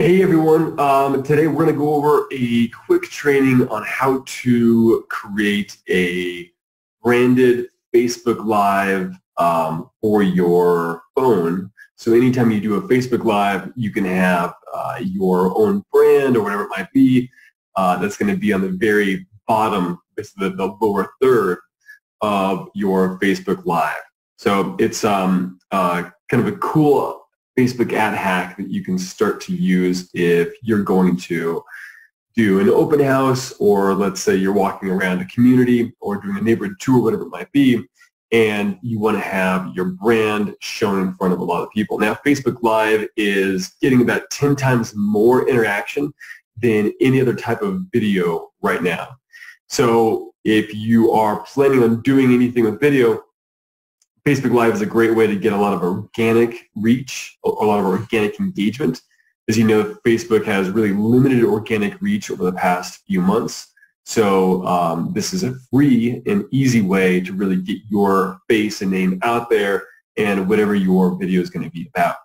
Hey everyone, today we're going to go over a quick training on how to create a branded Facebook Live for your phone. So anytime you do a Facebook Live, you can have your own brand or whatever it might be. That's going to be on the very bottom, basically the lower third of your Facebook Live. So it's kind of a cool Facebook ad hack that you can start to use if you're going to do an open house, or let's say you're walking around a community or doing a neighborhood tour, whatever it might be, and you want to have your brand shown in front of a lot of people. Now, Facebook Live is getting about 10 times more interaction than any other type of video right now. So if you are planning on doing anything with video, Facebook Live is a great way to get a lot of organic reach, or a lot of organic engagement. As you know, Facebook has really limited organic reach over the past few months. So this is a free and easy way to really get your face and name out there and whatever your video is going to be about.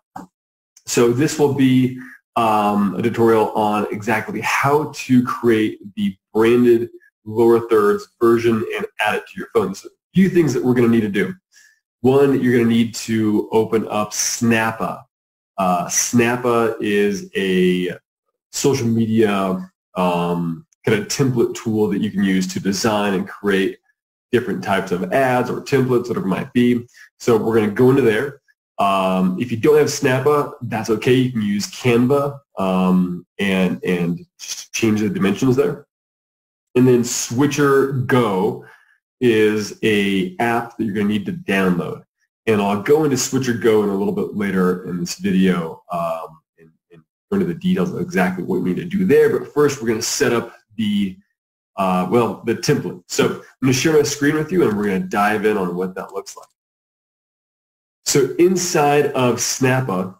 So this will be a tutorial on exactly how to create the branded lower thirds version and add it to your phone. So a few things that we're going to need to do. One, you're going to need to open up Snappa. Snappa is a social media kind of template tool that you can use to design and create different types of ads or templates, whatever it might be. So we're going to go into there. If you don't have Snappa, that's okay. You can use Canva and just change the dimensions there. And then Switcher Go is a app that you're going to need to download. And I'll go into Switcher Go in a little bit later in this video and go into the details of exactly what you need to do there. But first, we're going to set up the template. So I'm going to share my screen with you, and we're going to dive in on what that looks like. So inside of Snappa,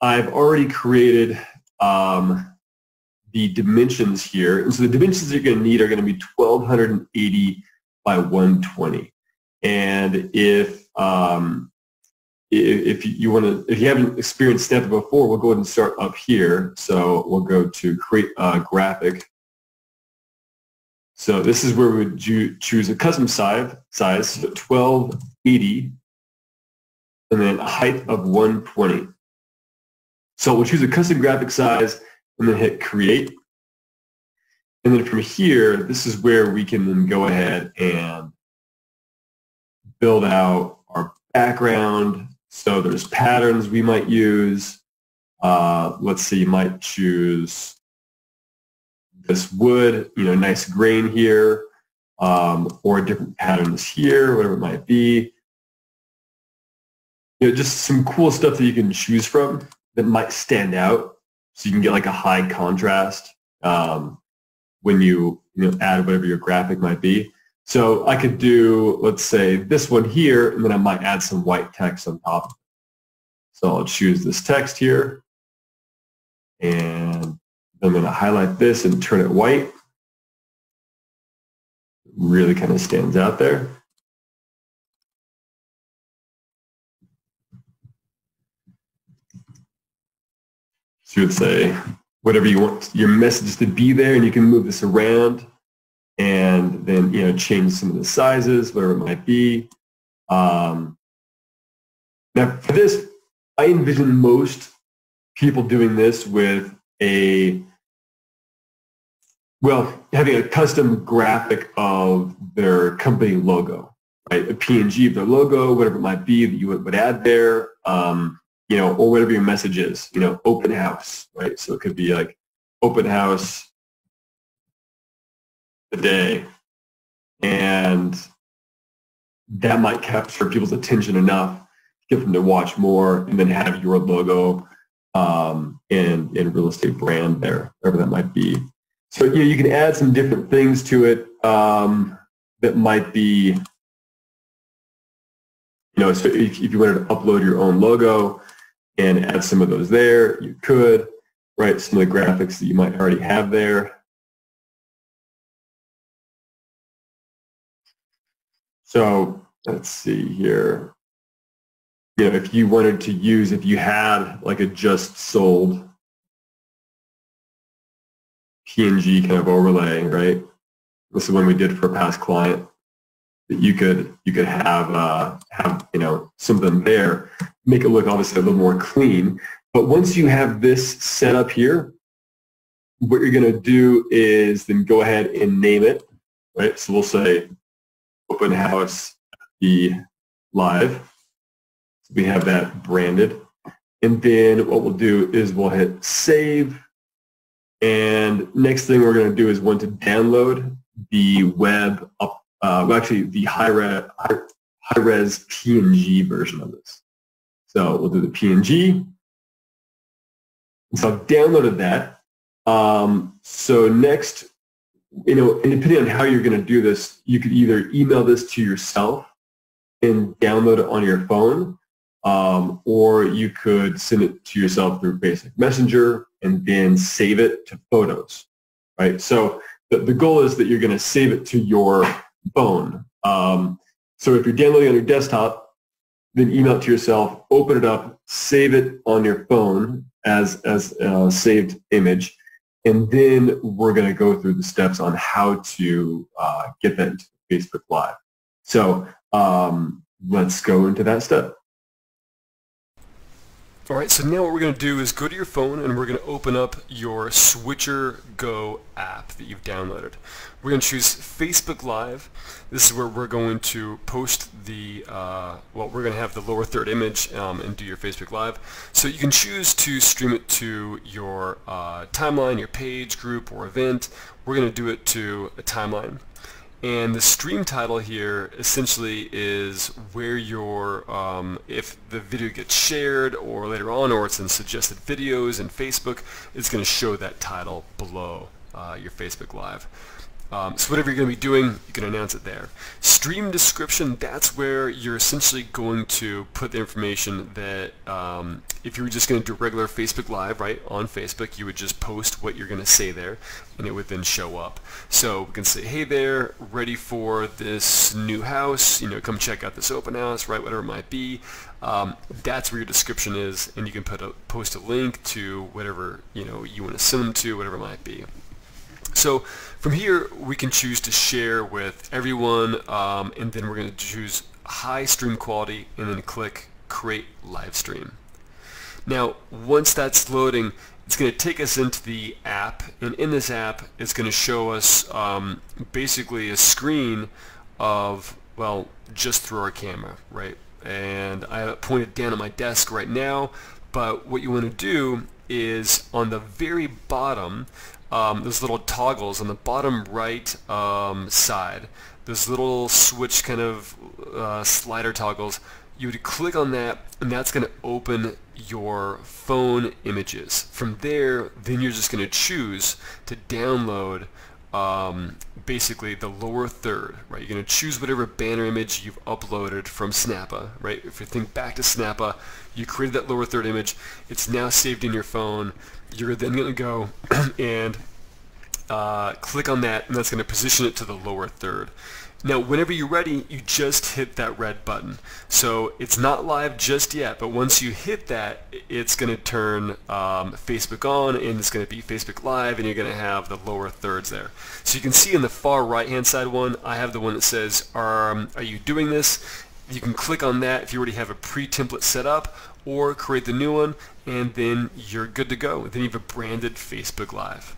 I've already created the dimensions here. And so the dimensions you're going to need are going to be 1280 by 120. And if you haven't experienced Snappa before, we'll go ahead and start up here. So we'll go to create a graphic. So this is where we would choose a custom size, so 1280, and then a height of 120. So we'll choose a custom graphic size and then hit create. And then from here, this is where we can then go ahead and build out our background. So there's patterns we might use. Let's say you might choose this wood, nice grain here, or different patterns here, whatever it might be. Just some cool stuff that you can choose from that might stand out, so you can get like a high contrast when you add whatever your graphic might be. So I could do, let's say, this one here, and then I might add some white text on top of it. So I'll choose this text here, and I'm going to highlight this and turn it white. It really kind of stands out there. So you would say whatever you want your message to be there, and you can move this around and then change some of the sizes, whatever it might be. Now for this, I envision most people doing this with having a custom graphic of their company logo, right? A PNG of their logo, whatever it might be that you would add there, or whatever your message is, open house, right? So it could be like open house today, and that might capture people's attention enough to get them to watch more, and then have your logo and real estate brand there, whatever that might be. So you can add some different things to it that might be, so if you wanted to upload your own logo and add some of those there, you could, right? Some of the graphics that you might already have there. So let's see here. If you wanted to use, if you had like a just sold PNG kind of overlay, right? This is one we did for a past client. That you could have something there, make it look obviously a little more clean. But once you have this set up here, what you're going to do is then go ahead and name it, right? So we'll say Open House the Live. So we have that branded. And then what we'll do is we'll hit save. And next thing we're going to do is want to download the web up, actually the high-res PNG version of this. So we'll do the PNG. So I've downloaded that. So next, and depending on how you're going to do this, you could either email this to yourself and download it on your phone, or you could send it to yourself through Basic Messenger and then save it to photos, right? So the goal is that you're going to save it to your phone. So if you're downloading on your desktop, then email it to yourself, open it up, save it on your phone as a saved image, and then we're going to go through the steps on how to get that into Facebook Live. So let's go into that step. All right, so now what we're going to do is go to your phone and we're going to open up your Switcher Go app that you've downloaded. We're going to choose Facebook Live. This is where we're going to post the, we're going to have the lower third image and do your Facebook Live. So you can choose to stream it to your timeline, your page, group, or event. We're going to do it to a timeline. And the stream title here essentially is where your, if the video gets shared or later on, or it's in suggested videos in Facebook, it's going to show that title below your Facebook Live. So whatever you're going to be doing, you can announce it there. Stream description, that's where you're essentially going to put the information that if you were just going to do regular Facebook Live, right, on Facebook, you would just post what you're going to say there, and it would then show up. So we can say, hey there, ready for this new house, come check out this open house, right, whatever it might be. That's where your description is, and you can post a link to whatever you want to send them to, whatever it might be. So from here, we can choose to share with everyone, and then we're going to choose high stream quality, and then click Create Live Stream. Now, once that's loading, it's going to take us into the app, and in this app, it's going to show us basically a screen of, well, just through our camera, right? And I have it pointed down at my desk right now, but what you want to do is on the very bottom, those little toggles on the bottom right side, those little switch kind of slider toggles, you would click on that, and that's going to open your phone images. From there, then you're just going to choose to download basically the lower third, right? You're going to choose whatever banner image you've uploaded from Snappa, right? If you think back to Snappa, you created that lower third image. It's now saved in your phone. You're then going to go and click on that, and that's going to position it to the lower third. Now, whenever you're ready, you just hit that red button. So it's not live just yet, but once you hit that, it's going to turn Facebook on, and it's going to be Facebook Live, and you're going to have the lower thirds there. So you can see in the far right-hand side one, I have the one that says, are you doing this? You can click on that if you already have a pre-template set up, or create the new one, and then you're good to go. Then you have a branded Facebook Live.